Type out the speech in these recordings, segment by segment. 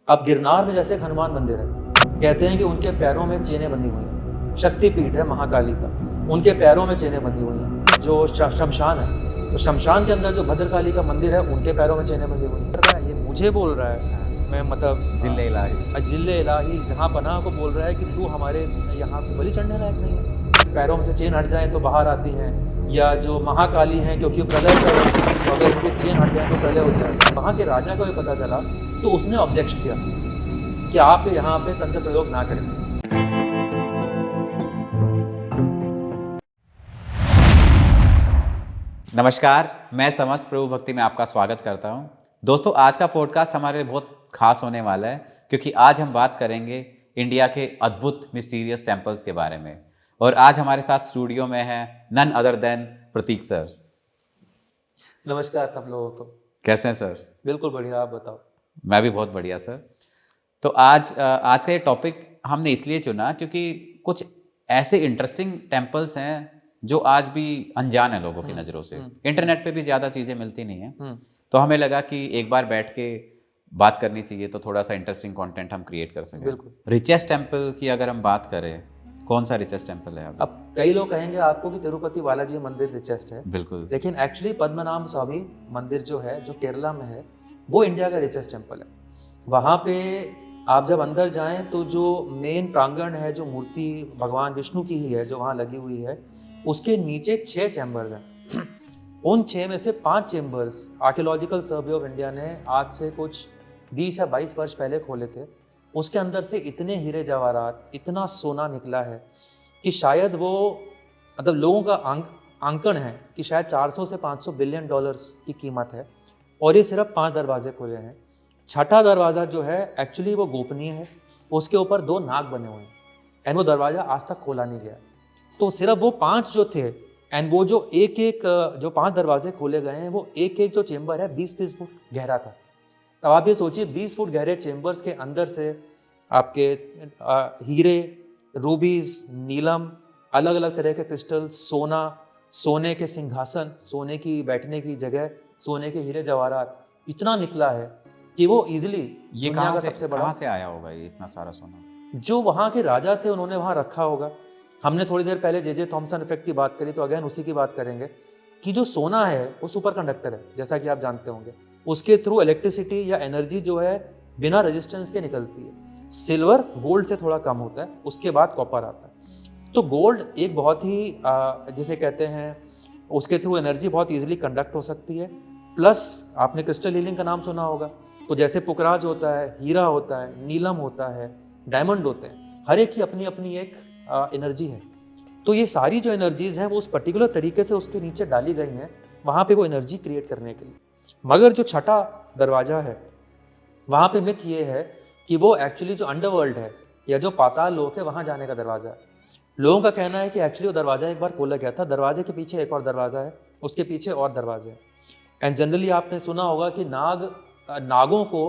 अब गिरनार में जैसे एक हनुमान मंदिर है, कहते हैं कि उनके पैरों में चेनें बंधी हुई हैं। शक्तिपीठ है महाकाली का, उनके पैरों में चेनें बंधी हुई हैं। जो शमशान है, तो शमशान के अंदर जो भद्रकाली का मंदिर है, उनके पैरों में चेनें बंधी हुई हैं। ये मुझे बोल रहा है, मैं मतलब जिल्ले इलाही जिल्ले इलाही जहाँ पनाह को बोल रहा है कि तू हमारे यहाँ बलि चढ़ने लायक नहीं है। पैरों में से चेन हट जाए तो बाहर आती हैं, या जो महाकाली हैं क्योंकि प्रलय कर रही हैं, तो अगर इनके चेन हट जाए तो प्रलय हो जाए। वहाँ के राजा को ये पता चला तो उसने ऑब्जेक्शन किया कि आप यहाँ पे तंत्र प्रयोग ना करें। नमस्कार, मैं समस्त प्रभु भक्ति में आपका स्वागत करता हूं। दोस्तों, आज का पॉडकास्ट हमारे लिए बहुत खास होने वाला है क्योंकि आज हम बात करेंगे इंडिया के अद्भुत मिस्टीरियस टेम्पल्स के बारे में। और आज हमारे साथ स्टूडियो में है नन अदर देन प्रतीक सर। नमस्कार सब लोगों को। कैसे हैं सर? बिल्कुल बढ़िया, आप बताओ। मैं भी बहुत बढ़िया सर। तो आज का ये टॉपिक हमने इसलिए चुना क्योंकि कुछ ऐसे इंटरेस्टिंग टेम्पल्स हैं जो आज भी अनजान है लोगों की नज़रों से। इंटरनेट पे भी ज़्यादा चीज़ें मिलती नहीं हैं, तो हमें लगा कि एक बार बैठ के बात करनी चाहिए तो थोड़ा सा इंटरेस्टिंग कंटेंट हम क्रिएट कर सकें। बिल्कुल। रिचेस्ट टेम्पल की अगर हम बात करें, कौन सा रिचेस्ट टेम्पल है? अब कई लोग कहेंगे आपको कि तिरुपति बालाजी मंदिर रिचेस्ट है। बिल्कुल। लेकिन एक्चुअली पद्मनाभ स्वामी मंदिर जो है, जो केरला में है, वो इंडिया का रिचेस्ट टेम्पल है। वहाँ पे आप जब अंदर जाएं तो जो मेन प्रांगण है, जो मूर्ति भगवान विष्णु की ही है जो वहाँ लगी हुई है, उसके नीचे 6 चैम्बर्स हैं। उन 6 में से 5 chambers archaeological survey of India ने आज से कुछ 20 या 22 वर्ष पहले खोले थे। उसके अंदर से इतने हीरे जवाहरात, इतना सोना निकला है कि शायद वो मतलब लोगों का आंकन है कि शायद 400 से 500 बिलियन डॉलर्स की कीमत है। और ये सिर्फ 5 दरवाजे खुले हैं। छठा दरवाज़ा जो है एक्चुअली वो गोपनीय है, उसके ऊपर 2 नाग बने हुए हैं एंड वो दरवाज़ा आज तक खोला नहीं गया। तो सिर्फ वो 5 जो थे एंड वो जो एक जो 5 दरवाजे खोले गए हैं, वो एक जो चेम्बर है 20-20 फुट गहरा था। तब आप ये सोचिए 20 फुट गहरे चेम्बर्स के अंदर से आपके हीरे, रूबीज, नीलम, अलग अलग तरह के क्रिस्टल, सोना, सोने के सिंहासन, सोने की बैठने की जगह, सोने के हीरे जवाहरात इतना निकला है कि वो इजीली ये दुनिया का सबसे बड़ा। कहाँ से आया होगा ये इतना सारा सोना? जो वहाँ के राजा थे उन्होंने वहाँ रखा होगा। हमने थोड़ी देर पहले जे थॉमसन इफेक्ट की बात करी, तो अगेन उसी की बात करेंगे कि जो सोना है वो सुपर कंडक्टर है, जैसा कि आप जानते होंगे। उसके थ्रू इलेक्ट्रिसिटी या एनर्जी जो है बिना रेजिस्टेंस के निकलती है। सिल्वर गोल्ड से थोड़ा कम होता है, उसके बाद कॉपर आता है। तो गोल्ड एक बहुत ही जिसे कहते हैं, उसके थ्रू एनर्जी बहुत ईजिली कंडक्ट हो सकती है। प्लस आपने क्रिस्टल हीलिंग का नाम सुना होगा, तो जैसे पुखराज होता है, हीरा होता है, नीलम होता है, डायमंड होते हैं, हर एक की अपनी अपनी एक एनर्जी है। तो ये सारी जो एनर्जीज हैं वो उस पर्टिकुलर तरीके से उसके नीचे डाली गई हैं वहाँ पे वो एनर्जी क्रिएट करने के लिए। मगर जो छठा दरवाजा है वहाँ पे मिथ ये है कि वो एक्चुअली जो अंडरवर्ल्ड है या जो पाताल लोक है वहाँ जाने का दरवाज़ा है। लोगों का कहना है कि एक्चुअली वो दरवाज़ा एक बार खोला गया था, दरवाजे के पीछे एक और दरवाज़ा है, उसके पीछे और दरवाजे हैं। एंड जनरली आपने सुना होगा कि नागों को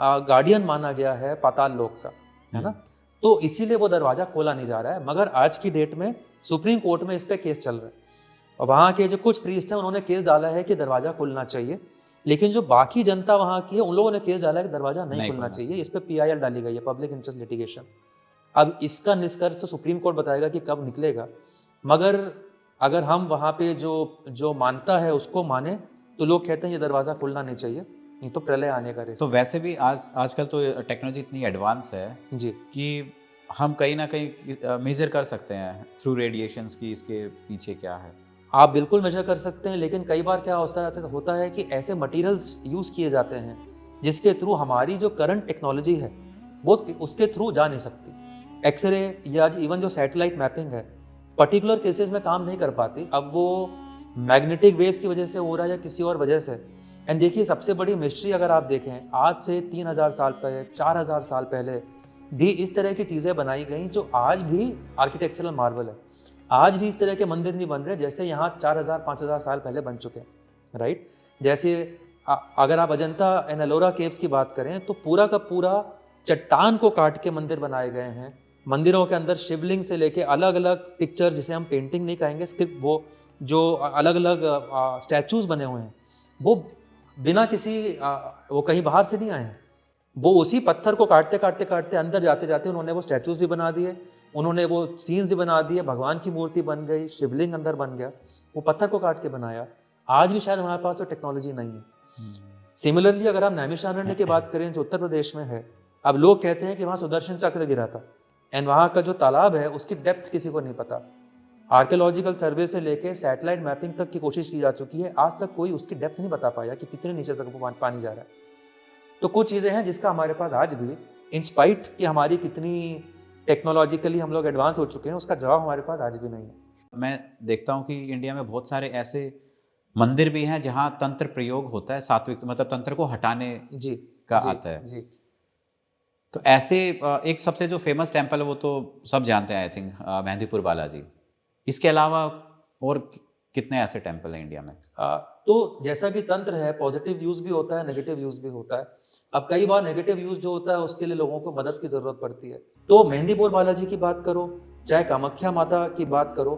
गार्डियन माना गया है पाताल लोक का, है ना। तो इसीलिए वो दरवाज़ा खोला नहीं जा रहा है। मगर आज की डेट में सुप्रीम कोर्ट में इस पर केस चल रहा है और वहाँ के जो कुछ प्रीस्ट हैं उन्होंने केस डाला है कि दरवाज़ा खुलना चाहिए। लेकिन जो बाकी जनता वहाँ की है उन लोगों ने केस डाला है कि दरवाज़ा नहीं खुलना चाहिए। इस पर PIL डाली गई है, पब्लिक इंटरेस्ट लिटिगेशन। अब इसका निष्कर्ष तो सुप्रीम कोर्ट बताएगा कि कब निकलेगा। मगर अगर हम वहाँ पे जो मानता है उसको माने तो लोग कहते हैं ये दरवाज़ा खुलना नहीं चाहिए, नहीं तो प्रलय आने का रिस्क। तो वैसे भी आजकल तो टेक्नोलॉजी इतनी एडवांस है जी कि हम कहीं ना कहीं मेजर कर सकते हैं थ्रू रेडिएशंस की इसके पीछे क्या है। आप बिल्कुल मेजर कर सकते हैं, लेकिन कई बार क्या होता है कि ऐसे मटेरियल्स यूज़ किए जाते हैं जिसके थ्रू हमारी जो करंट टेक्नोलॉजी है वो उसके थ्रू जा नहीं सकती। एक्सरे या इवन जो सैटेलाइट मैपिंग है पर्टिकुलर केसेस में काम नहीं कर पाती। अब वो मैग्नेटिक वेव्स की वजह से हो रहा है या किसी और वजह से। एंड देखिए, सबसे बड़ी मिस्ट्री अगर आप देखें, आज से 3000 साल पहले, 4000 साल पहले भी इस तरह की चीज़ें बनाई गई जो आज भी आर्किटेक्चरल मार्वल है। आज भी इस तरह के मंदिर नहीं बन रहे जैसे यहाँ 4000-5000 साल पहले बन चुके हैं, राइट। जैसे अगर आप अजंता एंड एलोरा केव्स की बात करें तो पूरा का पूरा चट्टान को काट के मंदिर बनाए गए हैं। मंदिरों के अंदर शिवलिंग से लेके अलग अलग पिक्चर, जिसे हम पेंटिंग नहीं कहेंगे, स्क्रिप्ट, वो जो अलग अलग स्टैचूज बने हुए हैं वो बिना किसी वो कहीं बाहर से नहीं आए हैं। वो उसी पत्थर को काटते काटते काटते अंदर जाते जाते उन्होंने वो स्टैचूज भी बना दिए, उन्होंने वो सीन्स भी बना दिए, भगवान की मूर्ति बन गई, शिवलिंग अंदर बन गया, वो पत्थर को काट के बनाया। आज भी शायद हमारे पास तो टेक्नोलॉजी नहीं है। सिमिलरली अगर हम नैमिषारण्य की बात करें जो उत्तर प्रदेश में है, अब लोग कहते हैं कि वहाँ सुदर्शन चक्र गिरा था, एंड वहाँ का जो तालाब है उसकी डेप्थ किसी को नहीं पता। आर्कियोलॉजिकल सर्वे से लेके सैटेलाइट मैपिंग तक की कोशिश की जा चुकी है, आज तक कोई उसकी डेप्थ नहीं बता पाया कि कितने नीचे तक वो पानी जा रहा है। तो कुछ चीज़ें हैं जिसका हमारे पास आज भी, इंस्पाइट कि हमारी कितनी टेक्नोलॉजिकली हम लोग एडवांस हो चुके हैं, उसका जवाब हमारे पास आज भी नहीं है। मैं देखता हूँ कि इंडिया में बहुत सारे ऐसे मंदिर भी हैं जहाँ तंत्र प्रयोग होता है, सात्विक मतलब तंत्र को हटाने जी का जी, आता है। जी। तो ऐसे एक सबसे जो फेमस टेम्पल है वो तो सब जानते हैं आई थिंक, मेहंदीपुर बालाजी। इसके अलावा और कितने ऐसे टेम्पल हैं इंडिया में? तो जैसा कि तंत्र है, पॉजिटिव यूज भी होता है, नेगेटिव यूज भी होता है। अब कई बार नेगेटिव यूज जो होता है उसके लिए लोगों को मदद की जरूरत पड़ती है। तो मेहंदीपुर बालाजी की बात करो, चाहे कामाख्या माता की बात करो,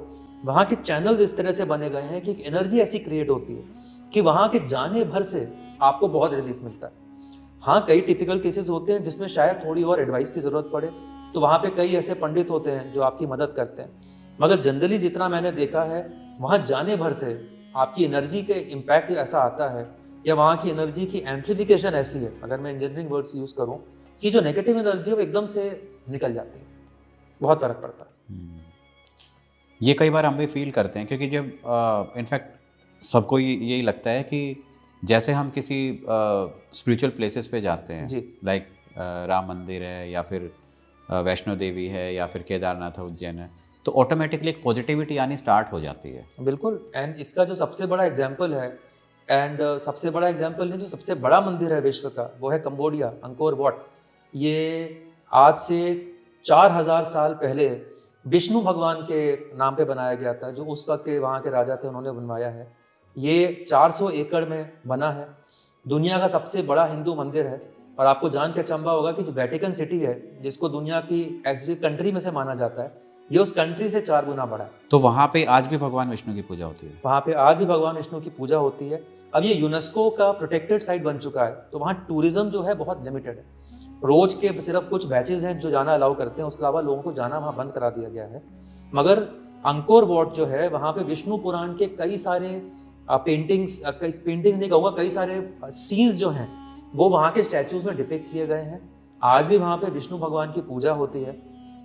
वहाँ के चैनल्स इस तरह से बने गए हैं कि एक एनर्जी ऐसी क्रिएट होती है कि वहाँ के जाने भर से आपको बहुत रिलीफ मिलता है। हाँ, कई टिपिकल केसेस होते हैं जिसमें शायद थोड़ी और एडवाइस की जरूरत पड़े, तो वहाँ पे कई ऐसे पंडित होते हैं जो आपकी मदद करते हैं, मगर जनरली जितना मैंने देखा है वहाँ जाने भर से आपकी एनर्जी के इम्पैक्ट ऐसा आता है, या वहाँ की एनर्जी की एम्प्लीफिकेशन ऐसी है, अगर मैं इंजीनियरिंग वर्ड्स यूज करूँ, कि जो नेगेटिव एनर्जी है वो एकदम से निकल जाती है, बहुत फर्क पड़ता है। ये कई बार हम भी फील करते हैं, क्योंकि जब इनफैक्ट सबको यही लगता है कि जैसे हम किसी स्पिरिचुअल प्लेसेस पे जाते हैं, लाइक राम मंदिर है या फिर वैष्णो देवी है या फिर केदारनाथ उज्जैन है, तो ऑटोमेटिकली एक पॉजिटिविटी आनी स्टार्ट हो जाती है। बिल्कुल। एंड इसका जो सबसे बड़ा एग्जाम्पल है, एंड सबसे बड़ा एग्जाम्पल नहीं, जो सबसे बड़ा मंदिर है विश्व का, वो है कंबोडिया, अंकोर वॉट। ये आज से 4000 साल पहले विष्णु भगवान के नाम पे बनाया गया था, जो उस वक्त के वहाँ के राजा थे उन्होंने बनवाया है। ये 400 एकड़ में बना है, दुनिया का सबसे बड़ा हिंदू मंदिर है। और आपको जान के अचंभा होगा कि जो वेटिकन सिटी है, जिसको दुनिया की एक्चुअली कंट्री में से माना जाता है, ये उस कंट्री से 4 गुना बड़ा है। तो वहाँ पे आज भी भगवान विष्णु की पूजा होती है? वहाँ पे आज भी भगवान विष्णु की पूजा होती है। अब ये यूनेस्को का प्रोटेक्टेड साइट बन चुका है, तो वहाँ टूरिज्म जो है बहुत लिमिटेड है। रोज के सिर्फ कुछ बैचेज हैं जो जाना अलाउ करते हैं, उसके अलावा लोगों को जाना वहाँ बंद करा दिया गया है। मगर अंकोर वॉट जो है, वहाँ पे विष्णु पुराण के कई सारे पेंटिंग्स नहीं कहूँगा, कई सारे सीन्स जो हैं वो वहाँ के स्टैचूज में डिपिक्ट किए गए हैं। आज भी वहाँ पे विष्णु भगवान की पूजा होती है,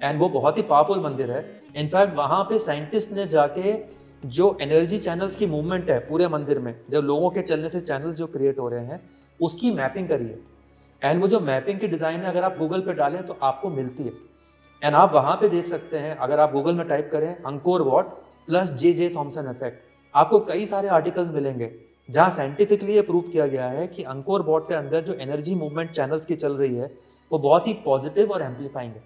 एंड वो बहुत ही पावरफुल मंदिर है। इनफैक्ट वहाँ पे साइंटिस्ट ने जाके जो एनर्जी चैनल्स की मूवमेंट है पूरे मंदिर में, जब लोगों के चलने से चैनल्स जो क्रिएट हो रहे हैं, उसकी मैपिंग करी है। एंड वो जो मैपिंग की डिज़ाइन है, अगर आप गूगल पे डालें तो आपको मिलती है। एंड आप वहाँ पे देख सकते हैं, अगर आप गूगल में टाइप करें Angkor what plus J Thomson effect, आपको कई सारे आर्टिकल्स मिलेंगे जहाँ साइंटिफिकली ये प्रूव किया गया है कि अंकोर वॉट के अंदर जो एनर्जी मूवमेंट चैनल्स की चल रही है वो बहुत ही पॉजिटिव और एम्पलीफाइंग है।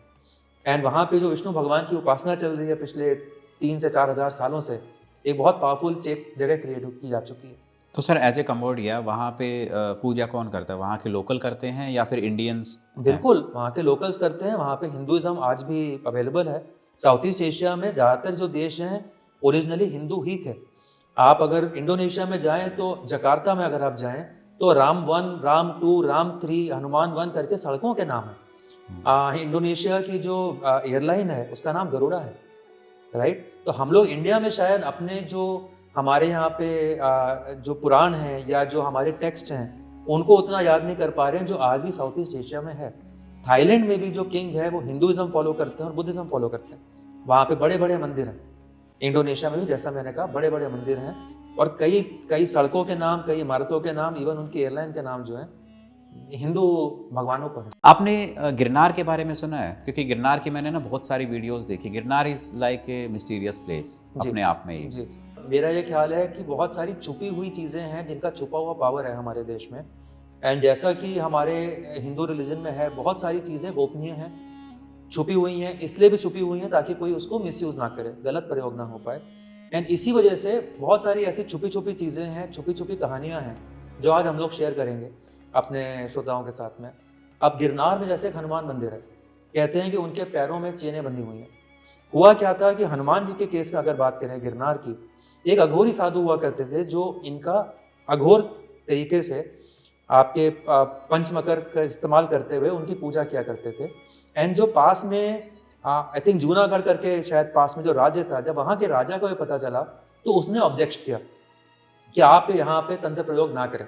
एंड वहाँ पे जो विष्णु भगवान की उपासना चल रही है पिछले 3 से 4000 सालों से, एक बहुत पावरफुल जगह क्रिएट की जा चुकी है। तो सर एज ए कंबोडिया वहाँ पे पूजा कौन करता है? वहाँ के लोकल करते हैं या फिर इंडियंस? बिल्कुल, वहाँ के लोकल्स करते हैं। वहाँ पे हिंदुइज्म आज भी अवेलेबल है। साउथ ईस्ट एशिया में ज़्यादातर जो देश हैं ओरिजिनली हिंदू ही थे। आप अगर इंडोनेशिया में जाएं तो जकार्ता में अगर आप जाएं तो राम 1, राम 2, राम 3, हनुमान 1 करके सड़कों के नाम हैं। इंडोनेशिया की जो एयरलाइन है उसका नाम गरुड़ा है, राइट। तो हम लोग इंडिया में शायद अपने जो हमारे यहाँ पे जो पुराण हैं या जो हमारे टेक्स्ट हैं उनको उतना याद नहीं कर पा रहे हैं जो आज भी साउथ ईस्ट एशिया में है। थाईलैंड में भी जो किंग है वो हिंदुइज्म फॉलो करते हैं और बुद्धिज्म फॉलो करते हैं। वहाँ पे बड़े बड़े मंदिर हैं। इंडोनेशिया में भी जैसा मैंने कहा बड़े बड़े मंदिर हैं, और कई सड़कों के नाम, कई इमारतों के नाम, इवन उनकी एयरलाइन के नाम जो हैं हिंदू भगवानों पर है। आपने गिरनार के बारे में सुना है? क्योंकि गिरनार की मैंने ना बहुत सारी वीडियोस देखी। Girnar is like a mysterious place अपने आप में ही। जी, मेरा ये ख्याल है कि बहुत सारी छुपी हुई चीज़ें हैं जिनका छुपा हुआ पावर है हमारे देश में। एंड जैसा कि हमारे हिंदू रिलीजन में है, बहुत सारी चीज़ें गोपनीय हैं, छुपी हुई हैं। इसलिए भी छुपी हुई हैं ताकि कोई उसको मिसयूज़ ना करे, गलत प्रयोग ना हो पाए। एंड इसी वजह से बहुत सारी ऐसी छुपी छुपी चीज़ें हैं, छुपी छुपी कहानियाँ हैं जो आज हम लोग शेयर करेंगे अपने श्रोताओं के साथ में। अब गिरनार में जैसे एक हनुमान मंदिर है, कहते हैं कि उनके पैरों में चेनें बंधी हुई हैं। हुआ क्या था कि हनुमान जी के केस का अगर बात करें गिरनार की, एक अघोरी साधु हुआ करते थे जो इनका अघोर तरीके से आपके पंचमकर का इस्तेमाल करते हुए उनकी पूजा किया करते थे। एंड जो पास में आई थिंक जूनागढ़ करके शायद पास में जो राज्य था, जब वहाँ के राजा को ये पता चला तो उसने ऑब्जेक्ट किया कि आप यहाँ पे तंत्र प्रयोग ना करें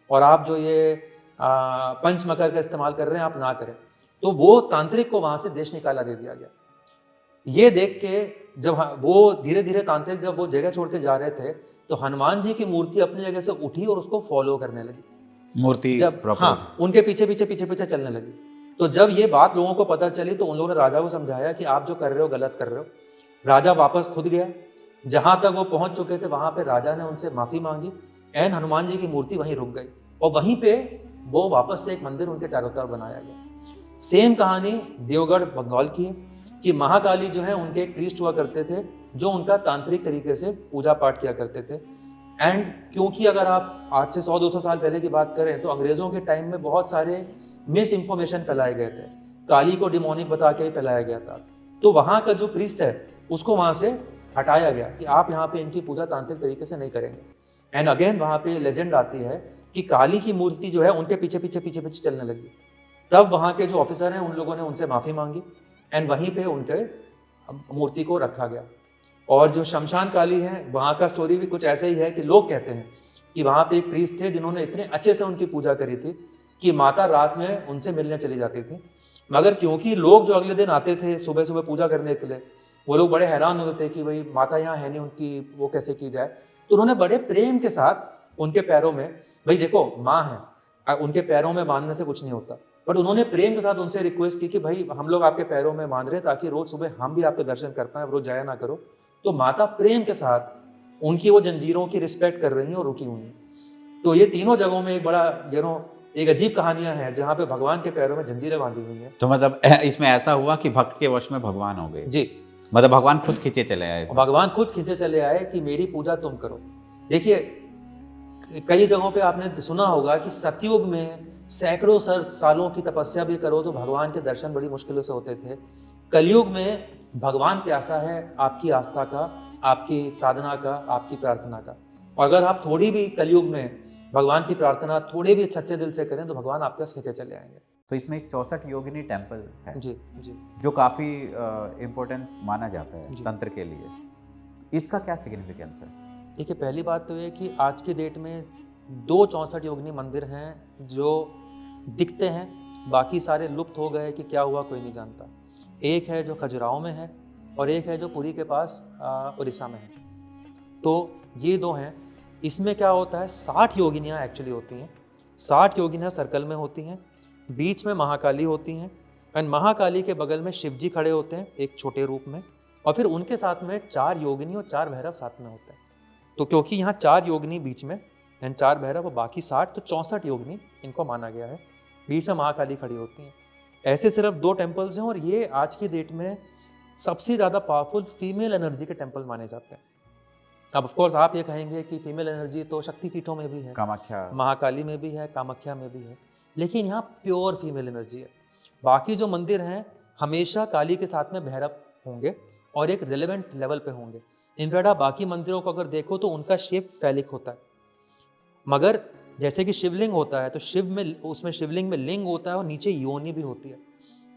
और आप जो ये पंचमकर का इस्तेमाल कर रहे हैं आप ना करें। तो वो तांत्रिक को वहाँ से देश निकाला दे दिया गया। ये देख के जब वो धीरे धीरे तांत्रिक जब वो जगह छोड़ के जा रहे थे तो हनुमान जी की मूर्ति अपनी जगह से उठी और उसको फॉलो करने लगी। मूर्ति जब हाँ उनके पीछे पीछे पीछे पीछे चलने लगी। तो जब ये बात लोगों को पता चली तो उन लोगों ने राजा को समझाया कि आप जो कर रहे हो गलत कर रहे हो। राजा वापस खुद गया, जहां तक वो पहुंच चुके थे वहां पे राजा ने उनसे माफी मांगी एंड हनुमान जी की मूर्ति वहीं रुक गई और वहीं पे वो वापस से एक मंदिर उनके चारों तरफ बनाया गया। सेम कहानी देवगढ़ बंगाल की है कि महाकाली जो है उनके एक प्रीस्ट हुआ करते थे जो उनका तांत्रिक तरीके से पूजा पाठ किया करते थे। एंड क्योंकि अगर आप आज से 100-200 साल पहले की बात करें तो अंग्रेजों के टाइम में बहुत सारे मिस इन्फॉर्मेशन फैलाए गए थे, काली को डिमोनिक बता के ही फैलाया गया था। तो वहाँ का जो प्रीस्ट है उसको वहाँ से हटाया गया कि आप यहाँ पे इनकी पूजा तांत्रिक तरीके से नहीं करेंगे। एंड अगेन वहाँ पे लेजेंड आती है कि काली की मूर्ति जो है उनके पीछे पीछे पीछे पीछे चलने लगी। तब वहाँ के जो ऑफिसर हैं उन लोगों ने उनसे माफ़ी मांगी एंड वहीं पे उनके मूर्ति को रखा गया। और जो शमशान काली है वहाँ का स्टोरी भी कुछ ऐसे ही है कि लोग कहते हैं कि वहाँ पे एक प्रीस्ट थे जिन्होंने इतने अच्छे से उनकी पूजा करी थी कि माता रात में उनसे मिलने चली जाती थी। मगर क्योंकि लोग जो अगले दिन आते थे सुबह सुबह पूजा करने के लिए वो लोग बड़े हैरान होते थे कि भाई माता यहाँ है नहीं, उनकी वो कैसे की जाए। तो उन्होंने बड़े प्रेम के साथ उनके पैरों में, भाई देखो माँ है उनके पैरों में बांधने से कुछ नहीं होता, बट उन्होंने प्रेम के साथ उनसे रिक्वेस्ट की कि भाई हम लोग आपके पैरों में बांध रहे हैं ताकि रोज सुबह हम भी आपके दर्शन कर पाए, रोज जाया ना करो। तो माता प्रेम के साथ उनकी वो जंजीरों की रिस्पेक्ट कर रही हैं और रुकी हुई हैं। तो ये तीनों जगहों में एक बड़ा एक अजीब कहानियां हैं जहाँ पे भगवान के पैरों में जंजीरें बांधी हुई हैं। तो मतलब इसमें ऐसा हुआ कि भक्त के वश में भगवान हो गए जी, मतलब भगवान खुद खींचे चले आए। भगवान खुद खींचे चले आए कि मेरी पूजा तुम करो। देखिए कई जगहों पे आपने सुना होगा कि सतयुग में सैकड़ों सालों की तपस्या भी करो तो भगवान के दर्शन बड़ी मुश्किलों से होते थे। कलयुग में भगवान प्यासा है आपकी आस्था का, आपकी साधना का, आपकी प्रार्थना का। और अगर आप थोड़ी भी कलयुग में भगवान की प्रार्थना थोड़े भी सच्चे दिल से करें तो भगवान आपके पास खींचे चले आएंगे। तो इसमें एक 64 योगिनी टेम्पल है जी जी, जो काफ़ी इम्पोर्टेंट माना जाता है जी। तंत्र के लिए। इसका क्या सिग्निफिकेंस है? देखिए पहली बात तो ये कि आज की डेट में 2 64 योगिनी मंदिर हैं जो दिखते हैं, बाकी सारे लुप्त हो गए कि क्या हुआ कोई नहीं जानता। एक है जो खजुराहो में है और एक है जो पुरी के पास उड़ीसा में है। तो ये 2 हैं। इसमें क्या होता है 60 योगिनियाँ एक्चुअली होती हैं। 60 योगिनियाँ सर्कल में होती हैं, बीच में महाकाली होती हैं एंड महाकाली के बगल में शिव जी खड़े होते हैं एक छोटे रूप में और फिर उनके साथ में 4 योगिनी और 4 भैरव साथ में होते हैं। तो क्योंकि यहाँ 4 योगिनी बीच में एंड 4 भैरव और बाकी 60 तो 64 योगिनी इनको माना गया है। बीच में महाकाली खड़ी होती हैं। ऐसे सिर्फ 2 टेम्पल्स हैं और ये आज की डेट में सबसे ज़्यादा पावरफुल फीमेल एनर्जी के टेम्पल्स माने जाते हैं। अब ऑफ कोर्स आप ये कहेंगे कि फीमेल एनर्जी तो शक्तिपीठों में भी है, कामाख्या, महाकाली में भी है, कामाख्या में भी है, लेकिन यहाँ प्योर फीमेल एनर्जी है। बाकी जो मंदिर हैं हमेशा काली के साथ में भैरव होंगे और एक रिलेवेंट लेवल पे होंगे। इनफैक्ट आप बाकी मंदिरों को अगर देखो तो उनका शेप फैलिक होता है, मगर जैसे कि शिवलिंग होता है तो उसमें शिवलिंग में लिंग होता है और नीचे योनि भी होती है।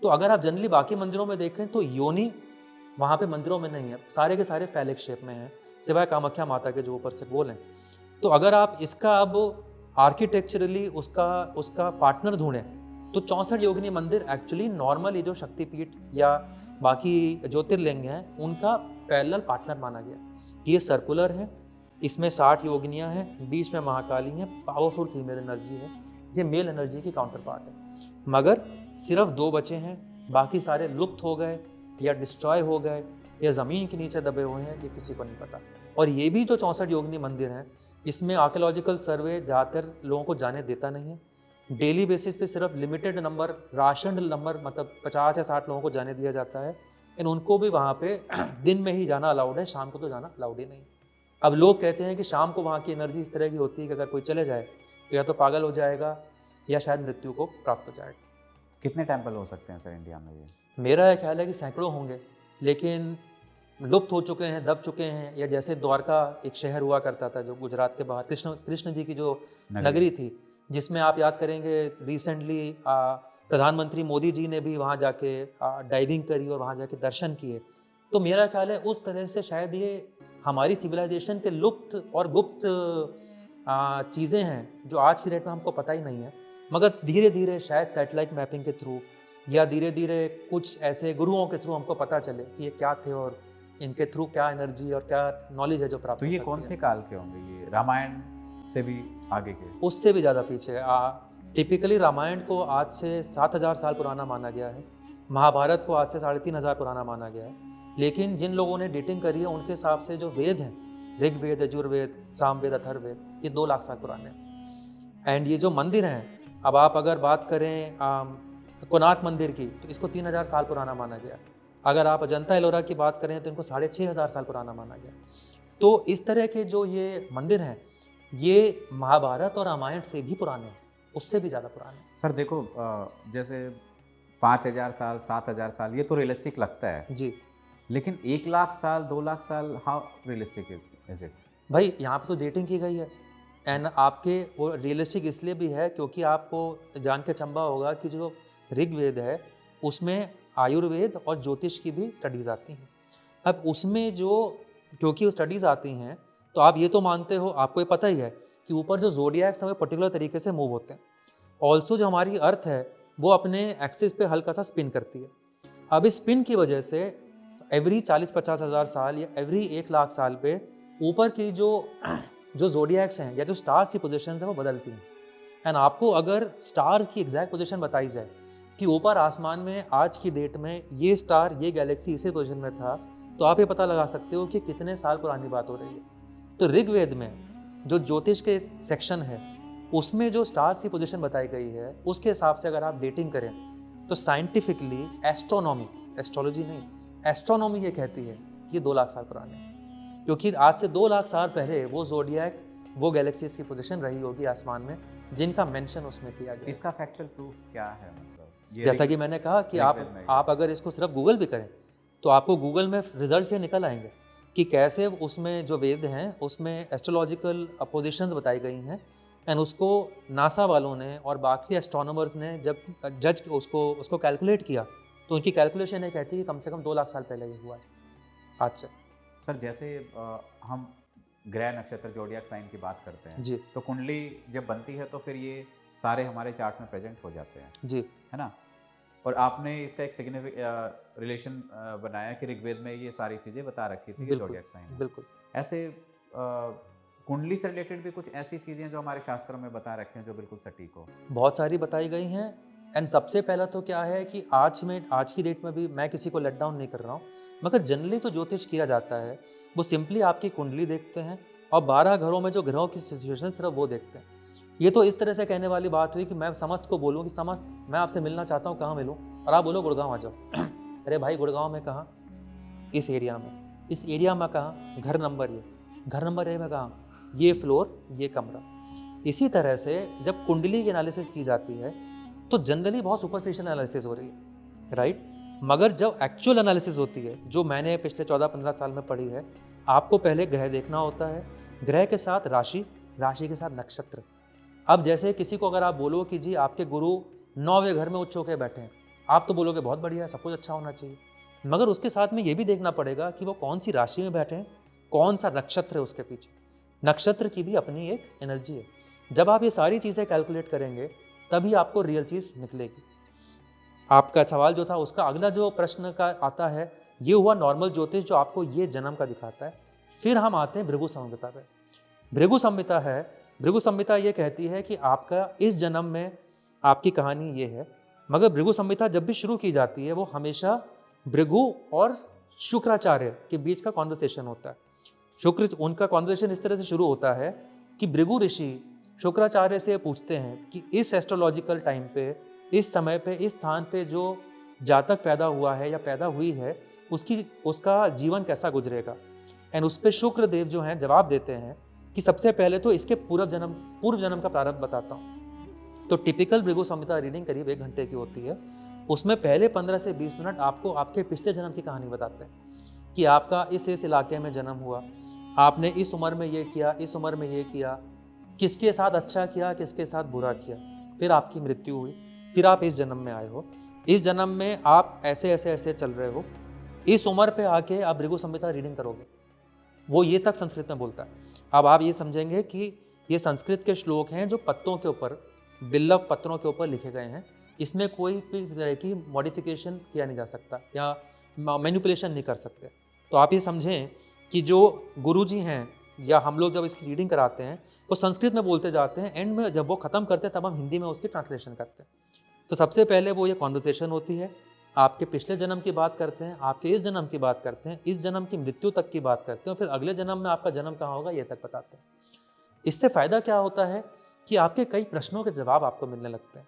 तो अगर आप जनरली बाकी मंदिरों में देखें तो योनि वहाँ पे मंदिरों में नहीं है, सारे के सारे फैलिक शेप में हैं, सिवाय कामाख्या माता के जो ऊपर से गोल हैं। तो अगर आप इसका अब आर्किटेक्चरली उसका पार्टनर ढूंढें तो 64 योगिनी मंदिर एक्चुअली नॉर्मली जो शक्तिपीठ या बाकी ज्योतिर्लिंग हैं उनका पैरेलल पार्टनर माना गया। ये सर्कुलर है, इसमें 60 योगिनियाँ हैं, बीच में महाकाली हैं, पावरफुल फीमेल एनर्जी है, ये मेल एनर्जी की काउंटर पार्ट है। मगर सिर्फ 2 बचे हैं, बाकी सारे लुप्त हो गए या डिस्ट्रॉय हो गए या ज़मीन के नीचे दबे हुए हैं, ये किसी को नहीं पता। और ये भी जो 64 योगिनी मंदिर हैं इसमें आर्कियोलॉजिकल सर्वे ज़्यादातर लोगों को जाने देता नहीं है। डेली बेसिस पे सिर्फ लिमिटेड नंबर, राशन नंबर, मतलब 50 या 60 लोगों को जाने दिया जाता है। इन उनको भी वहाँ पे दिन में ही जाना अलाउड है, शाम को तो जाना अलाउड ही नहीं। अब लोग कहते हैं कि शाम को वहाँ की एनर्जी इस तरह की होती है कि अगर कोई चले जाए तो या तो पागल हो जाएगा या शायद मृत्यु को प्राप्त हो जाएगा। कितने टेम्पल हो सकते हैं सर इंडिया में? ये मेरा यह ख्याल है कि सैकड़ों होंगे, लेकिन लुप्त हो चुके हैं, दब चुके हैं। या जैसे द्वारका एक शहर हुआ करता था जो गुजरात के बाहर, कृष्ण जी की जो नगरी थी, जिसमें आप याद करेंगे रिसेंटली प्रधानमंत्री मोदी जी ने भी वहाँ जाके डाइविंग करी और वहाँ जाके दर्शन किए। तो मेरा ख्याल है उस तरह से शायद ये हमारी सिविलाइजेशन के लुप्त और गुप्त चीज़ें हैं जो आज की डेट में हमको पता ही नहीं है, मगर धीरे धीरे शायद सैटेलाइट मैपिंग के थ्रू या धीरे धीरे कुछ ऐसे गुरुओं के थ्रू हमको पता चले कि ये क्या थे और इनके थ्रू क्या एनर्जी और क्या नॉलेज है जो प्राप्त तो हो ये सकती कौन है। से काल के होंगे, ये रामायण से भी आगे के? उससे भी ज़्यादा पीछे। टिपिकली रामायण को आज से 7,000 साल पुराना माना गया है, महाभारत को आज से 3,500 पुराना माना गया है, लेकिन जिन लोगों ने डेटिंग करी है उनके हिसाब से जो वेद हैं, ऋग्वेद, यजुर्वेद, सामवेद, अथर्ववेद, ये 2 लाख साल पुराने हैं। एंड ये जो मंदिर हैं, अब आप अगर बात करें कोणार्क मंदिर की, तो इसको 3,000 साल पुराना माना गया। अगर आप अजंता एलोरा की बात करें तो इनको 6,500 साल पुराना माना गया। तो इस तरह के जो ये मंदिर हैं, ये महाभारत और रामायण से भी पुराने हैं, उससे भी ज़्यादा पुराने हैं। सर देखो, जैसे 5,000 साल, 7,000 साल, ये तो रियलिस्टिक लगता है जी लेकिन 1 लाख साल, 2 लाख साल, हाउ रियलिस्टिक इज इट? भाई, यहाँ पे तो डेटिंग की गई है एंड आपके वो रियलिस्टिक इसलिए भी है क्योंकि आपको जान के चंबा होगा कि जो ऋग्वेद है उसमें आयुर्वेद और ज्योतिष की भी स्टडीज़ आती हैं। अब उसमें जो क्योंकि वो स्टडीज़ आती हैं तो आप ये तो मानते हो, आपको ये पता ही है कि ऊपर जो जोडियाक्स हैं वो पर्टिकुलर तरीके से मूव होते हैं। ऑल्सो जो हमारी अर्थ है वो अपने एक्सिस पे हल्का सा स्पिन करती है। अब इस स्पिन की वजह से एवरी 40-50 हज़ार साल या एवरी 1 लाख साल पे ऊपर की जो जोडियाक्स हैं या जो स्टार्स की पोजीशंस हैं वो बदलती हैं। एंड आपको अगर स्टार्स की एग्जैक्ट पोजीशन बताई जाए कि ऊपर आसमान में आज की डेट में ये स्टार, ये गैलेक्सी इसी पोजीशन में था, तो आप ये पता लगा सकते हो कि कितने साल पुरानी बात हो रही है। तो ऋग्वेद में जो ज्योतिष के सेक्शन है उसमें जो स्टार्स की पोजीशन बताई गई है उसके हिसाब से अगर आप डेटिंग करें तो साइंटिफिकली एस्ट्रोनॉमी, एस्ट्रोलॉजी नहीं, एस्ट्रोनॉमी ये कहती है कि 2 लाख साल पुराने हैं, क्योंकि आज से 2 लाख साल पहले वो जोडियाक, वो गैलेक्सीज की पोजीशन रही होगी आसमान में जिनका मेंशन उसमें किया गया। इसका फैक्चुअल प्रूफ क्या है? मतलब जैसा कि मैंने कहा कि आप अगर इसको सिर्फ गूगल भी करें तो आपको गूगल में रिजल्ट से निकल आएंगे कि कैसे उसमें जो वेद हैं उसमें एस्ट्रोलॉजिकल पोजीशंस बताई गई हैं। एंड उसको नासा वालों ने और बाकी एस्ट्रोनॉमर्स ने जब उसको कैलकुलेट किया तो उनकी कैलकुलेशन ये कहती है कि कम से कम 2 लाख साल पहले ये हुआ है आज से। सर जैसे हम ग्रह नक्षत्र जोडियाक साइन की बात करते हैं जी तो कुंडली जब बनती है तो फिर ये सारे हमारे चार्ट में प्रेजेंट हो जाते हैं, जी, है ना? और आपने इसका एक सिग्निफिकेंट रिलेशन बनाया कि ऋग्वेद में ये सारी चीज़ें बता रखी थी कि जोडियाक साइन है। बिल्कुल। ऐसे कुंडली से रिलेटेड भी कुछ ऐसी चीज़ें जो हमारे शास्त्रों में बता रखे हैं जो बिल्कुल सटीक हो? बहुत सारी बताई गई हैं। एंड सबसे पहला तो क्या है कि आज की डेट में भी मैं किसी को लेट डाउन नहीं कर रहा हूँ, मगर जनरली तो ज्योतिष किया जाता है वो सिंपली आपकी कुंडली देखते हैं और 12 घरों में जो ग्रहों की सिचुएशन सिर्फ वो देखते हैं। ये तो इस तरह से कहने वाली बात हुई कि मैं समस्त को बोलूँ कि समस्त मैं आपसे मिलना चाहता हूँ, कहाँ मिलूँ? और आप बोलो गुड़गांव आ जाओ। अरे भाई गुड़गांव में कहाँ? इस एरिया में। इस एरिया में कहाँ? घर नंबर ये, घर नंबर ए में कहाँ? ये फ्लोर, ये कमरा। इसी तरह से जब कुंडली की एनालिसिस की जाती है तो जनरली बहुत सुपरफिशियल एनालिसिस हो रही है, राइट? मगर जब एक्चुअल एनालिसिस होती है जो मैंने पिछले 14-15 साल में पढ़ी है, आपको पहले ग्रह देखना होता है, ग्रह के साथ राशि, राशि के साथ नक्षत्र। अब जैसे किसी को अगर आप बोलो कि जी आपके गुरु 9वें घर में उच्च होकर बैठे हैं, आप तो बोलोगे बहुत बढ़िया है, सब कुछ अच्छा होना चाहिए, मगर उसके साथ में ये भी देखना पड़ेगा कि वो कौन सी राशि में बैठे हैं, कौन सा नक्षत्र है उसके पीछे। नक्षत्र की भी अपनी एक एनर्जी है। जब आप ये सारी चीज़ें कैलकुलेट करेंगे तभी आपको रियल चीज़ निकलेगी। आपका सवाल जो था उसका अगला जो प्रश्न का आता है, ये हुआ नॉर्मल ज्योतिष जो आपको ये जन्म का दिखाता है। फिर हम आते हैं भृगु संहिता पे। भृगु संहिता है, भृगु संहिता ये कहती है कि आपका इस जन्म में आपकी कहानी ये है, मगर भृगु संहिता जब भी शुरू की जाती है वो हमेशा भृगु और शुक्राचार्य के बीच का कॉन्वर्सेशन होता है। उनका कॉन्वर्सेशन इस तरह से शुरू होता है कि भृगु ऋषि शुक्राचार्य से पूछते हैं कि इस एस्ट्रोलॉजिकल टाइम पे, इस समय पे, इस स्थान पे जो जातक पैदा हुआ है या पैदा हुई है उसका जीवन कैसा गुजरेगा। एंड उस पर शुक्र देव जो हैं जवाब देते हैं कि सबसे पहले तो इसके पूर्व जन्म का प्रारंभ बताता हूँ। तो टिपिकल भृगु संहिता रीडिंग करीब 1 घंटे की होती है। उसमें पहले 15 से 20 मिनट आपको आपके पिछले जन्म की कहानी बताते हैं कि आपका इस इलाके में जन्म हुआ, आपने इस उम्र में ये किया, इस उम्र में ये किया, किसके साथ अच्छा किया, किसके साथ बुरा किया, फिर आपकी मृत्यु हुई, फिर आप इस जन्म में आए हो, इस जन्म में आप ऐसे ऐसे ऐसे चल रहे हो, इस उम्र पे आके आप भृगु संहिता रीडिंग करोगे। वो ये तक संस्कृत में बोलता है। अब आप ये समझेंगे कि ये संस्कृत के श्लोक हैं जो पत्तों के ऊपर, बिल्लव पत्रों के ऊपर लिखे गए हैं। इसमें कोई भी तरह की मॉडिफिकेशन किया नहीं जा सकता या मैनिपुलेशन नहीं कर सकते। तो आप ये समझें कि जो गुरुजी हैं या हम लोग जब इसकी रीडिंग कराते हैं वो संस्कृत में बोलते जाते हैं, एंड में जब वो ख़त्म करते हैं तब हम हिंदी में उसकी ट्रांसलेशन करते हैं। तो सबसे पहले वो ये कॉन्वर्सेशन होती है, आपके पिछले जन्म की बात करते हैं, आपके इस जन्म की बात करते हैं, इस जन्म की मृत्यु तक की बात करते हैं, और फिर अगले जन्म में आपका जन्म कहाँ होगा ये तक बताते हैं। इससे फ़ायदा क्या होता है कि आपके कई प्रश्नों के जवाब आपको मिलने लगते हैं।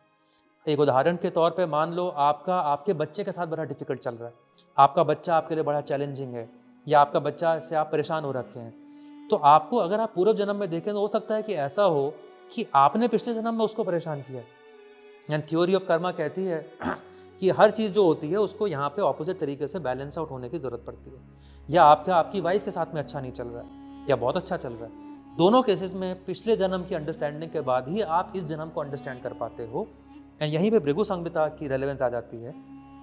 एक उदाहरण के तौर पे मान लो आपके बच्चे के साथ बड़ा डिफिकल्ट चल रहा है, आपका बच्चा आपके लिए बड़ा चैलेंजिंग है, या आपका बच्चा से आप परेशान हो रखे हैं, तो आपको अगर आप पूर्व जन्म में देखें तो हो सकता है कि ऐसा हो कि आपने पिछले जन्म में उसको परेशान किया है। एंड थ्योरी ऑफ कर्मा कहती है कि हर चीज़ जो होती है उसको यहाँ पे ऑपोजिट तरीके से बैलेंस आउट होने की ज़रूरत पड़ती है। या आपकी वाइफ के साथ में अच्छा नहीं चल रहा है या बहुत अच्छा चल रहा है, दोनों केसेस में पिछले जन्म की अंडरस्टैंडिंग के बाद ही आप इस जन्म को अंडरस्टैंड कर पाते हो। एंड यहीं पे भृगु संहिता की रेलेवेंस आ जाती है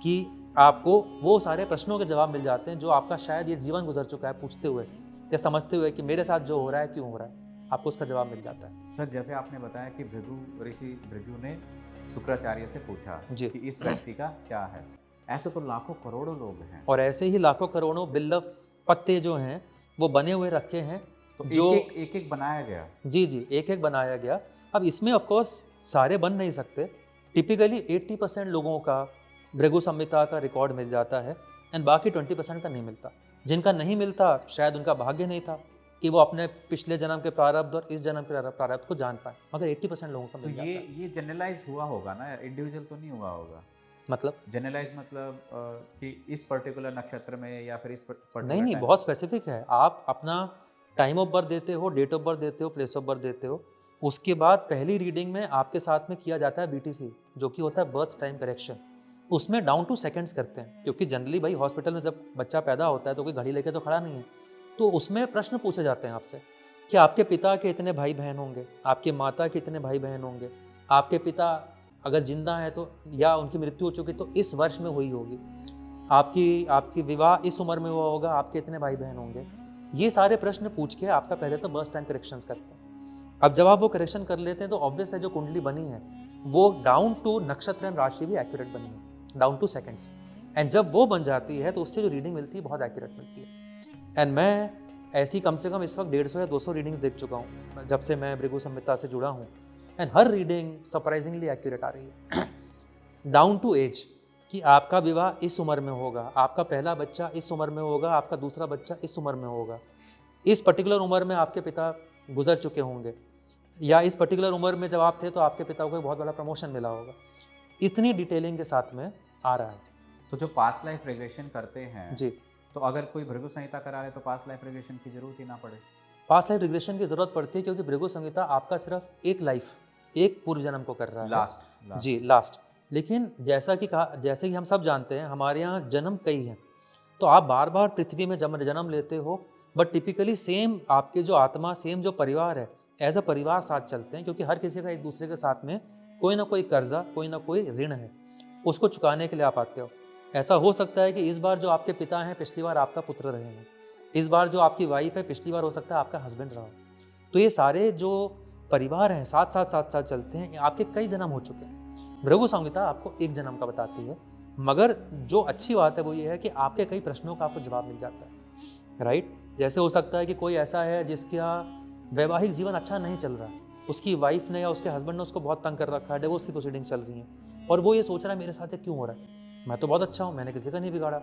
कि आपको वो सारे प्रश्नों के जवाब मिल जाते हैं जो आपका शायद ये जीवन गुजर चुका है पूछते हुए या समझते हुए कि मेरे साथ जो हो रहा है क्यों हो रहा है, आपको उसका जवाब मिल जाता है। सर जैसे आपने बताया कि भृगु ने शुक्राचार्य से पूछा जी। कि इस व्यक्ति का क्या है, ऐसे तो लाखों करोड़ों लोग हैं, और ऐसे ही लाखों करोड़ों बिल्लव पत्ते जो हैं वो बने हुए रखे हैं, तो जो एक एक बनाया गया। जी जी एक एक बनाया गया। अब इसमें ऑफ कोर्स सारे बन नहीं सकते, टिपिकली 80% लोगों का भृगु संहिता का रिकॉर्ड मिल जाता है एंड बाकी 20% का नहीं मिलता। जिनका नहीं मिलता शायद उनका भाग्य नहीं था कि वो अपने पिछले जन्म के प्रारब्ध और इस जन्म के प्रारब्ध को जान पाए, मगर 80% लोगों का तो मिल जाता है। ये जनरलाइज हुआ होगा ना, इंडिविजुअल तो नहीं हुआ होगा। मतलब जनरलाइज मतलब कि इस पर्टिकुलर नक्षत्र में या फिर इस पर्टिकुलर नहीं नहीं, बहुत स्पेसिफिक है। आप अपना टाइम ऑफ बर्थ देते हो, डेट ऑफ बर्थ देते हो, प्लेस ऑफ बर्थ देते हो, उसके बाद पहली रीडिंग में आपके साथ में किया जाता है BTC, जो कि होता है बर्थ टाइम करेक्शन। उसमें डाउन टू सेकंड्स करते हैं, क्योंकि जनरली भाई हॉस्पिटल में जब बच्चा पैदा होता है तो कोई घड़ी लेके तो खड़ा नहीं है। तो उसमें प्रश्न पूछे जाते हैं आपसे कि आपके पिता के इतने भाई बहन होंगे, आपके माता के इतने भाई बहन होंगे, आपके पिता अगर जिंदा है तो या उनकी मृत्यु हो चुकी तो इस वर्ष में हुई होगी, आपकी विवाह इस उम्र में हुआ होगा, आपके इतने भाई बहन होंगे। ये सारे प्रश्न पूछ के आपका पहले तो बर्थ टाइम करेक्शंस करते हैं। अब जब आप वो करेक्शन कर लेते हैं तो ऑब्वियस है जो कुंडली बनी है वो डाउन टू नक्षत्र एंड राशि भी एक्यूरेट बनी है, डाउन टू सेकंड्स। एंड जब वो बन जाती है तो उससे जो रीडिंग मिलती है बहुत एक्यूरेट मिलती है। एंड मैं ऐसी कम से कम इस वक्त 150 या 200 रीडिंग्स देख चुका हूँ जब से मैं भृगु संहिता से जुड़ा हूँ, एंड हर रीडिंग सरप्राइजिंगली एक्यूरेट आ रही है डाउन टू एज, कि आपका विवाह इस उम्र में होगा, आपका पहला बच्चा इस उम्र में होगा, आपका दूसरा बच्चा इस उम्र में होगा, इस पर्टिकुलर उम्र में आपके पिता गुजर चुके होंगे, या इस पर्टिकुलर उम्र में जब आप थे तो आपके पिता को एक बहुत बड़ा प्रमोशन मिला होगा। इतनी डिटेलिंग के साथ में आ रहा है। तो जो पास्ट लाइफ रिग्रेशन करते हैं जी, तो अगर कोई भृगु संहिता करा ले तो पास्ट लाइफ रिग्रेशन की जरूरत ही ना पड़े। पास्ट लाइफ रिग्रेशन की जरूरत पड़ती है क्योंकि भृगु संहिता आपका सिर्फ एक लाइफ, एक पूर्व जन्म को कर रहा है। लास्ट जी लास्ट। लेकिन जैसे कि हम सब जानते हैं हमारे यहाँ जन्म कई हैं, तो आप बार बार पृथ्वी में जन्म लेते हो, बट टिपिकली सेम आपके जो आत्मा, सेम जो परिवार है, एज अ परिवार साथ चलते हैं, क्योंकि हर किसी का एक दूसरे के साथ में कोई ना कोई कर्जा, कोई ना कोई ऋण है, उसको चुकाने के लिए आप आते हो। ऐसा हो सकता है कि इस बार जो आपके पिता हैं पिछली बार आपका पुत्र रहे हैं, इस बार जो आपकी वाइफ है पिछली बार हो सकता है आपका हस्बैंड रहा हो। तो ये सारे जो परिवार हैं साथ साथ चलते हैं, आपके कई जन्म हो चुके हैं। भृगु संहिता आपको एक जन्म का बताती है, मगर जो अच्छी बात है वो ये है कि आपके कई प्रश्नों का आपको जवाब मिल जाता है, राइट। जैसे हो सकता है कि कोई ऐसा है जिसका वैवाहिक जीवन अच्छा नहीं चल रहा है, उसकी वाइफ ने या उसके हस्बैंड ने उसको बहुत तंग कर रखा है, डिवोर्स की प्रोसीडिंग चल रही हैं, और वो ये सोच रहा है मेरे साथ ये क्यों हो रहा है, मैं तो बहुत अच्छा हूँ, मैंने किसी का नहीं बिगाड़ा।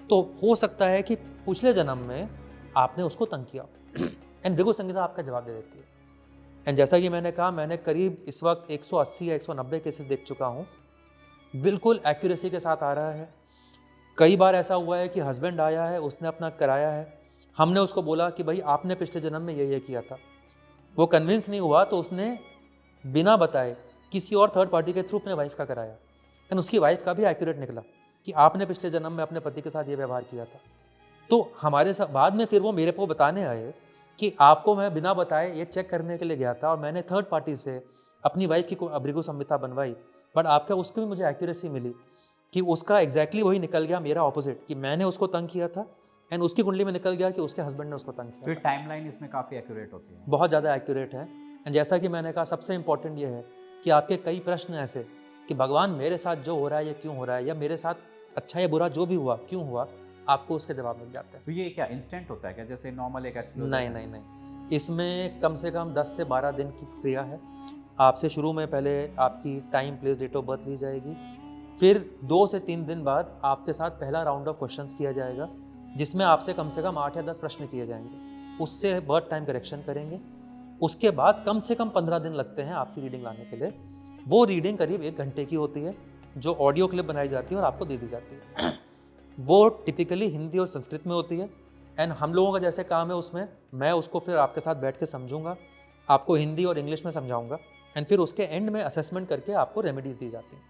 तो हो सकता है कि पिछले जन्म में आपने उसको तंग किया एंड भृगु संहिता आपका जवाब दे देती है। एंड जैसा कि मैंने कहा, मैंने करीब इस वक्त 180 या 190 केसेस देख चुका हूँ, बिल्कुल एक्यूरेसी के साथ आ रहा है। कई बार ऐसा हुआ है कि हस्बैंड आया है, उसने अपना कराया है, हमने उसको बोला कि भाई आपने पिछले जन्म में ये किया था, वो कन्विंस नहीं हुआ तो उसने बिना बताए किसी और थर्ड पार्टी के थ्रू अपने वाइफ का कराया, एंड उसकी वाइफ का भी एक्यूरेट निकला कि आपने पिछले जन्म में अपने पति के साथ ये व्यवहार किया था। तो हमारे साथ बाद में फिर वो मेरे को बताने आए कि आपको मैं बिना बताए ये चेक करने के लिए गया था और मैंने थर्ड पार्टी से अपनी वाइफ की भृगु संहिता बनवाई, बट आपका उसकी भी मुझे एक्यूरेसी मिली कि उसका एग्जैक्टली वही निकल गया मेरा ऑपोजिट, कि मैंने उसको तंग किया था एंड उसकी कुंडली में निकल गया कि उसके हस्बैंड ने उसको तंग तो किया। ये टाइमलाइन इसमें काफ़ी एक्यूरेट होती है। बहुत ज़्यादा एक्यूरेट है। एंड जैसा कि मैंने कहा, सबसे इंपॉर्टेंट ये है कि आपके कई प्रश्न ऐसे कि भगवान मेरे साथ जो हो रहा है ये क्यों हो रहा है, या मेरे साथ अच्छा या बुरा जो भी हुआ क्यों हुआ, आपको उसके जवाब मिल जाते हैं। तो ये क्या इंस्टेंट होता है क्या, जैसे नॉर्मल एक एस्ट्रोलॉजर? नहीं नहीं नहीं, इसमें कम से कम 10 से 12 दिन की प्रक्रिया है। आपसे शुरू में पहले आपकी time, place, date of birth ली जाएगी, फिर 2 से 3 दिन बाद आपके साथ पहला राउंड ऑफ क्वेश्चंस किया जाएगा, जिसमें आपसे कम से कम 8 या 10 प्रश्न किए जाएंगे। उससे बर्थ टाइम करेक्शन करेंगे। उसके बाद कम से कम 15 दिन लगते हैं आपकी रीडिंग लाने के लिए। वो रीडिंग करीब 1 घंटे की होती है, जो ऑडियो क्लिप बनाई जाती है और आपको दे दी जाती है। वो टिपिकली हिंदी और संस्कृत में होती है। एंड हम लोगों का जैसे काम है उसमें, मैं उसको फिर आपके साथ बैठ के समझूंगा, आपको हिंदी और इंग्लिश में समझाऊंगा, एंड फिर उसके एंड में असेसमेंट करके आपको रेमेडीज दी जाती हैं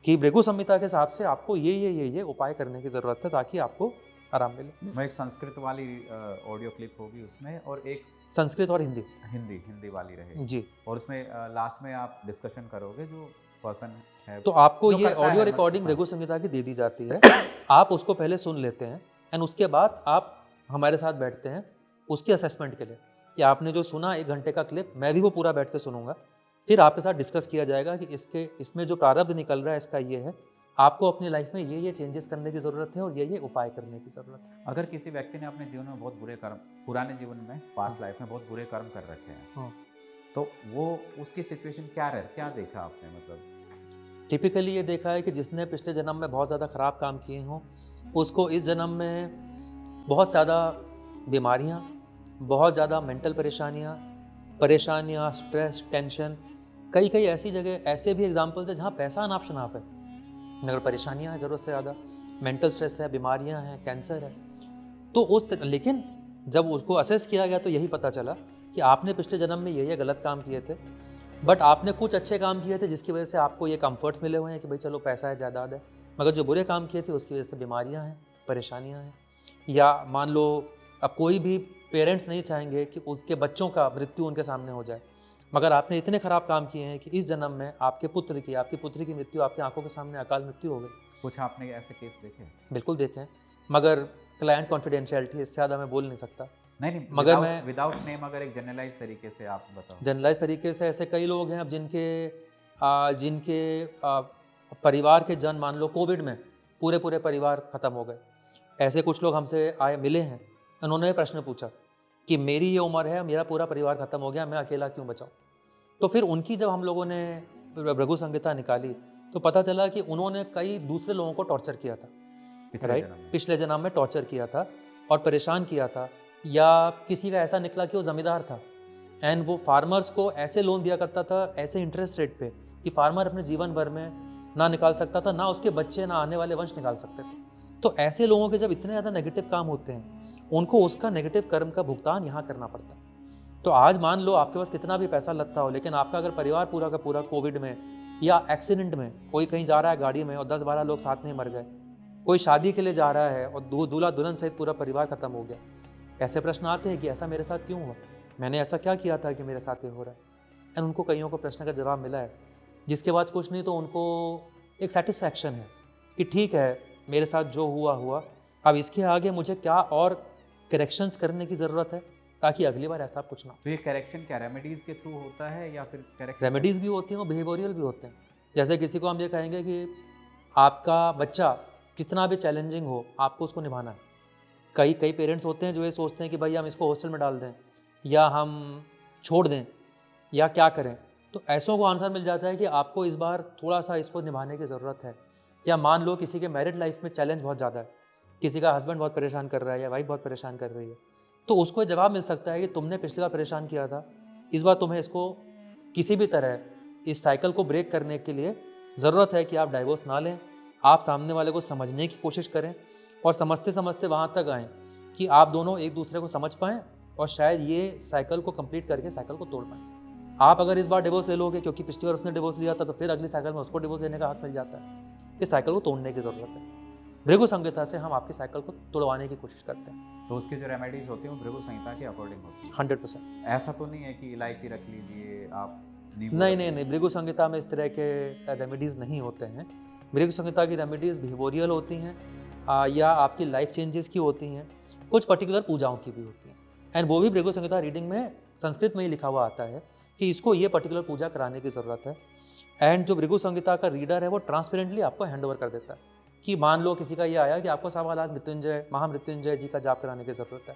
कि भृगु संहिता के हिसाब से आपको ये उपाय करने की ज़रूरत है ताकि आपको आराम मिले। मैं एक संस्कृत वाली ऑडियो क्लिप होगी उसमें, और एक संस्कृत और हिंदी हिंदी वाली रहेगी जी। और उसमें लास्ट में आप डिस्कशन करोगे जो पर्सन है। तो आपको जो ये करता ऑडियो है, रिकॉर्डिंग हाँ। भृगु संहिता की दे दी जाती है। आप उसको पहले सुन लेते हैं एंड उसके बाद आप हमारे साथ बैठते हैं उसकी असेसमेंट के लिए कि आपने जो सुना 1 घंटे का क्लिप, मैं भी वो पूरा बैठ के सुनूंगा। फिर आपके साथ डिस्कस किया जाएगा कि इसमें जो प्रारब्ध निकल रहा है इसका ये है, आपको अपनी लाइफ में ये चेंजेस करने की ज़रूरत है और ये उपाय करने की ज़रूरत है। अगर किसी व्यक्ति ने अपने जीवन में बहुत बुरे कर्म, पुराने जीवन में, पास्ट लाइफ में बहुत बुरे कर्म कर रखे हैं, हाँ। तो वो उसकी सिचुएशन क्या देखा आपने? मतलब टिपिकली ये देखा है कि जिसने पिछले जन्म में बहुत ज़्यादा ख़राब काम किए हों, उसको इस जन्म में बहुत ज़्यादा बीमारियाँ, बहुत ज़्यादा मेंटल परेशानियाँ, स्ट्रेस, टेंशन, कई ऐसी जगह, ऐसे भी एग्जाम्पल्स है जहाँ पैसा अनाप शनाप है मगर परेशानियाँ हैं ज़रूरत से ज़्यादा, मेंटल स्ट्रेस है, बीमारियाँ हैं, कैंसर है। तो लेकिन जब उसको असेस किया गया तो यही पता चला कि आपने पिछले जन्म में ये गलत काम किए थे, बट आपने कुछ अच्छे काम किए थे जिसकी वजह से आपको ये कंफर्ट्स मिले हुए हैं कि भाई चलो पैसा है, जायदाद है, मगर जो बुरे काम किए थे उसकी वजह से बीमारियां हैं, परेशानियां हैं। या मान लो अब कोई भी पेरेंट्स नहीं चाहेंगे कि उसके बच्चों का मृत्यु उनके सामने हो जाए, मगर आपने इतने खराब काम किए हैं कि इस जन्म में आपकी पुत्री की मृत्यु आपकी आंखों के सामने अकाल मृत्यु हो गई। कुछ आपने ऐसे केस देखे? बिल्कुल देखें, मगर क्लाइंट कॉन्फिडेंशियलिटी, इससे ज़्यादा मैं बोल नहीं सकता। नहीं, मगर मैं विदाउट नेम, अगर एक जनरलाइज तरीके से आप बताओ। जनरलाइज तरीके से ऐसे कई लोग हैं अब जिनके परिवार के जन, मान लो कोविड में पूरे परिवार ख़त्म हो गए। ऐसे कुछ लोग हमसे मिले हैं, उन्होंने प्रश्न पूछा कि मेरी ये उम्र है, मेरा पूरा परिवार ख़त्म हो गया, मैं अकेला क्यों बचाऊँ। तो फिर उनकी जब हम लोगों ने भृगु संहिता निकाली तो पता चला कि उन्होंने कई दूसरे लोगों को टॉर्चर किया था, पिछले जन्म में टॉर्चर किया था और परेशान किया था। या किसी का ऐसा निकला कि वो ज़मींदार था एंड वो फार्मर्स को ऐसे लोन दिया करता था, ऐसे इंटरेस्ट रेट पे, कि फार्मर अपने जीवन भर में ना निकाल सकता था, ना उसके बच्चे, ना आने वाले वंश निकाल सकते थे। तो ऐसे लोगों के जब इतने ज़्यादा नेगेटिव काम होते हैं, उनको उसका नेगेटिव कर्म का भुगतान यहाँ करना पड़ता है। तो आज मान लो आपके पास कितना भी पैसा लगता हो, लेकिन आपका अगर परिवार पूरा का पूरा कोविड में या एक्सीडेंट में, कोई कहीं जा रहा है गाड़ी में और 10-12 लोग साथ में मर गए, कोई शादी के लिए जा रहा है और दूल्हा दुल्हन सहित पूरा परिवार खत्म हो गया, ऐसे प्रश्न आते हैं कि ऐसा मेरे साथ क्यों हुआ, मैंने ऐसा क्या किया था कि मेरे साथ ये हो रहा है। एंड उनको कईयों को प्रश्न का जवाब मिला है, जिसके बाद कुछ नहीं तो उनको एक सेटिस्फैक्शन है कि ठीक है, मेरे साथ जो हुआ, अब इसके आगे मुझे क्या और करेक्शंस करने की ज़रूरत है ताकि अगली बार ऐसा कुछ ना। तो ये करेक्शन क्या रेमेडीज़ के थ्रू होता है या फिर करेक्शन? रेमेडीज़ भी होती हैं और बिहेवियरल भी होते हैं। जैसे किसी को हम ये कहेंगे कि आपका बच्चा कितना भी चैलेंजिंग हो, आपको उसको निभाना है। कई पेरेंट्स होते हैं जो ये सोचते हैं कि भाई हम इसको हॉस्टल में डाल दें या हम छोड़ दें या क्या करें। तो ऐसों को आंसर मिल जाता है कि आपको इस बार थोड़ा सा इसको निभाने की ज़रूरत है। या मान लो किसी के मैरिड लाइफ में चैलेंज बहुत ज़्यादा है, किसी का हस्बैंड बहुत परेशान कर रहा है या वाइफ बहुत परेशान कर रही है, तो उसको जवाब मिल सकता है कि तुमने पिछली बार परेशान किया था, इस बार तुम्हें इसको किसी भी तरह इस साइकिल को ब्रेक करने के लिए ज़रूरत है कि आप डाइवोर्स ना लें, आप सामने वाले को समझने की कोशिश करें और समझते समझते वहाँ तक आएँ कि आप दोनों एक दूसरे को समझ पाएँ और शायद ये साइकिल को कंप्लीट करके साइकिल को तोड़ पाएँ। आप अगर इस बार डिवोर्स ले लोगे क्योंकि पिछली बार उसने डिवोर्स लिया था, तो फिर अगली साइकिल में उसको डिवोर्स लेने का हक मिल जाता है। इस साइकिल को तोड़ने की ज़रूरत है। भृगु संहिता से हम आपकी साइकिल को तोड़वाने की कोशिश करते हैं। तो उसकी जो रेमेडीज होती हैं वो भृगु संहिता के अकॉर्डिंग होती है? 100%। ऐसा तो नहीं है कि इलायची रख लीजिए आप, नींबू नहीं रख नहीं नहीं, लीजिए? भृगु संहिता में इस तरह के रेमेडीज़ नहीं होते हैं। भृगु संहिता की रेमेडीज़ बिहेवियरल होती हैं या आपकी लाइफ चेंजेस की होती हैं, कुछ पर्टिकुलर पूजाओं की भी होती हैं। एंड वो भी भृगु संहिता रीडिंग में संस्कृत में ही लिखा हुआ आता है कि इसको ये पर्टिकुलर पूजा कराने की ज़रूरत है। एंड जो भृगु संहिता का रीडर है वो ट्रांसपेरेंटली आपको हैंड ओवर कर देता है कि मान लो किसी का ये आया कि आपको 1.25 मृत्युंजय महामृत्युंजय जी का जाप कराने की ज़रूरत है,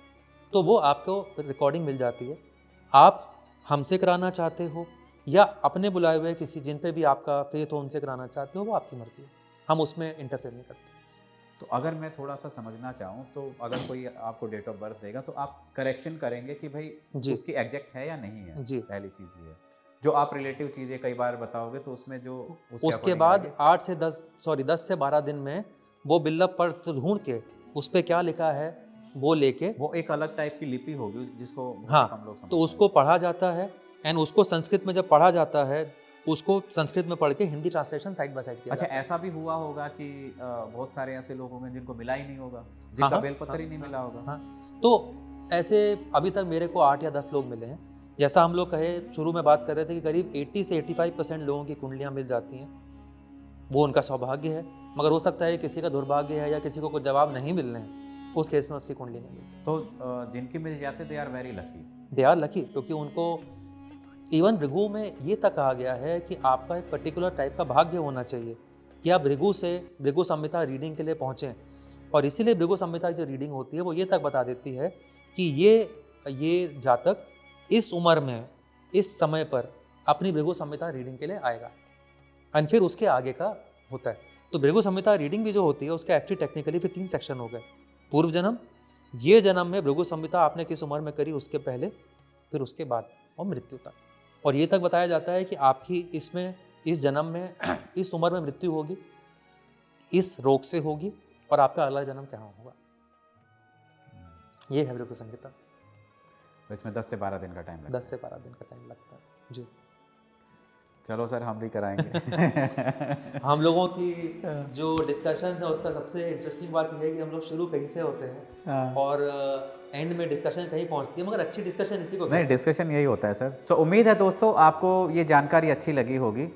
तो वो आपको रिकॉर्डिंग मिल जाती है। आप हमसे कराना चाहते हो या अपने बुलाए हुए किसी जिन पे भी आपका फेथ हो उनसे कराना चाहते हो, वो आपकी मर्जी है, हम उसमें इंटरफेयर नहीं करते। तो अगर मैं थोड़ा सा समझना चाहूँ तो अगर कोई आपको डेट ऑफ बर्थ देगा तो आप करेक्शन करेंगे कि भाई जी। उसकी एग्जैक्ट है या नहीं है? जी। पहली चीज़ ये है। जो आप रिलेटिव चीज़ें कई बार बताओगे तो उसमें जो उसके according बाद आगे- 10 से 12 दिन में वो बिल्लप पर ढूंढ के उस पे क्या लिखा है वो लेके, वो एक अलग टाइप की लिपि होगी जिसको बहुत हाँ, कम लोग समझते तो हैं। उसको पढ़ा जाता है। एंड उसको संस्कृत में जब पढ़ा जाता है, उसको संस्कृत में पढ़ के Hindi translation side by side किया अच्छा, जाता है। ऐसा भी हुआ होगा कि बहुत सारे ऐसे लोग होंगे जिनको मिला ही नहीं होगा, हाँ, जिनका हाँ, बेलपत्र ही हाँ, नहीं मिला होगा। हाँ, तो ऐसे अभी तक मेरे को 8 या 10 लोग मिले हैं। जैसा हम लोग कहे शुरू में बात कर रहे थे कि करीब 80 से 85% लोगों की कुंडलियाँ मिल जाती हैं, वो उनका सौभाग्य है। मगर हो सकता है किसी का दुर्भाग्य है या किसी को कुछ जवाब नहीं मिलने हैं, उस केस में उसकी कुंडली नहीं मिलती। तो जिनकी मिल जाते they are very lucky. They are lucky, क्योंकि उनको इवन भृगु में ये तक कहा गया है कि आपका एक पर्टिकुलर टाइप का भाग्य होना चाहिए कि आप भृगु संहिता रीडिंग के लिए पहुँचें। और इसीलिए भृगु संहिता की जो रीडिंग होती है वो ये तक बता देती है कि ये जातक इस उम्र में इस समय पर अपनी भृगु संहिता रीडिंग के लिए आएगा। एंड फिर उसके आगे का होता है। तो भृगु संहिता रीडिंग भी जो होती है उसका एक्चुअली टेक्निकली फिर 3 सेक्शन हो गए। पूर्व जन्म, ये जन्म में भृगु संहिता आपने किस उम्र में करी उसके पहले, फिर उसके बाद और मृत्यु तक। और ये तक बताया जाता है कि आपकी इस जन्म में इस उम्र में मृत्यु होगी, इस रोग से होगी और आपका अगला जन्म क्या होगा। ये है भृगु संहिता। तो इसमें 10 से 12 दिन का टाइम लगता 10 से 12 दिन का टाइम लगता है जी। है। चलो सर, हम भी कराएंगे। हम लोगों की जो डिस्कशन है उसका सबसे इंटरेस्टिंग बात यह है कि हम लोग शुरू कहीं से होते हैं और एंड में डिस्कशन कहीं पहुंचती है, मगर अच्छी डिस्कशन इसी को नहीं, डिस्कशन यही होता है सर। तो उम्मीद है दोस्तों आपको ये जानकारी अच्छी लगी होगी।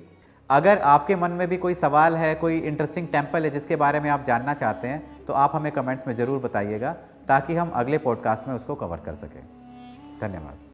अगर आपके मन में भी कोई सवाल है, कोई इंटरेस्टिंग टेम्पल है जिसके बारे में आप जानना चाहते हैं, तो आप हमें कमेंट्स में ज़रूर बताइएगा ताकि हम अगले पॉडकास्ट में उसको कवर कर सकें। धन्यवाद।